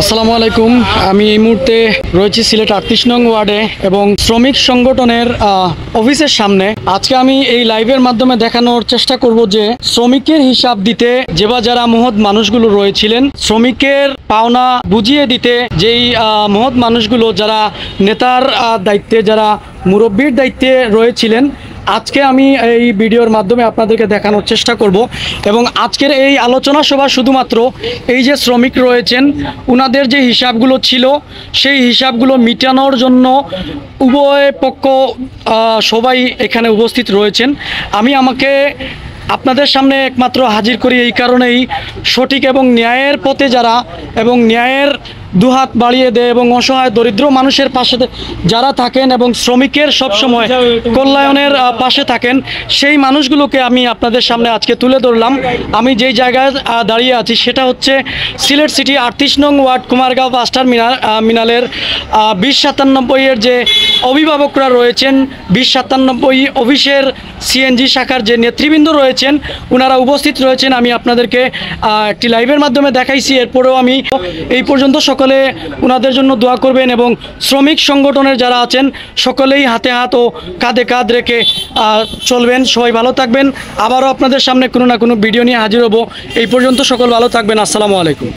আসসালামু আলাইকুম। আমি এই মুহূর্তে রয়েছি সিলেট ৩৮ নং ওয়ার্ডে এবং শ্রমিক সংগঠনের অফিসের সামনে। আজকে আমি এই লাইভের মাধ্যমে দেখানোর চেষ্টা করব যে শ্রমিকের হিসাব দিতে যারা মহৎ মানুষগুলো রয়েছিলেন, শ্রমিকের পাওনা বুঝিয়ে দিতে যেই মহৎ মানুষগুলো যারা নেতার দায়িত্বে, যারা মুরব্বীর দায়িত্বে রয়েছিলেন, আজকে আমি এই ভিডিওর মাধ্যমে আপনাদেরকে দেখানোর চেষ্টা করব। এবং আজকের এই আলোচনা সভা শুধুমাত্র এই যে শ্রমিক রয়েছেন উনাদের যে হিসাবগুলো ছিল সেই হিসাবগুলো মিটানোর জন্য উভয় পক্ষ সবাই এখানে উপস্থিত রয়েছেন। আমাকে আপনাদের সামনে একমাত্র হাজির করি এই কারণেই, সঠিক এবং ন্যায়ের পথে যারা এবং ন্যায়ের দুহাত বাড়িয়ে দেয় এবং অসহায় দরিদ্র মানুষের পাশে যারা থাকেন এবং শ্রমিকের সবসময় কল্যাণের পাশে থাকেন, সেই মানুষগুলোকে আমি আপনাদের সামনে আজকে তুলে ধরলাম। আমি যেই জায়গায় দাঁড়িয়ে আছি সেটা হচ্ছে সিলেট সিটি ৩৮ নং ওয়ার্ড কুমারগাঁও বাস টার্মিনালের ২০৯৭-এর যে অভিভাবকরা রয়েছেন, ২০৯৭ অফিসের সিএনজি শাখার যে নেতৃবৃন্দ রয়েছেন ওনারা উপস্থিত রয়েছেন। আমি আপনাদেরকে একটি লাইভের মাধ্যমে দেখাইছি। এরপরেও আমি এই পর্যন্ত সকলে ওনাদের জন্য দোয়া করবেন এবং শ্রমিক সংগঠনের যারা আছেন সকলেই হাতে হাত ও কাঁধে কাঁধ রেখে চলবেন। সবাই ভালো থাকবেন। আবারও আপনাদের সামনে কোনো না কোনো ভিডিও নিয়ে হাজির হব। এই পর্যন্ত সকল ভালো থাকবেন। আসসালামু আলাইকুম।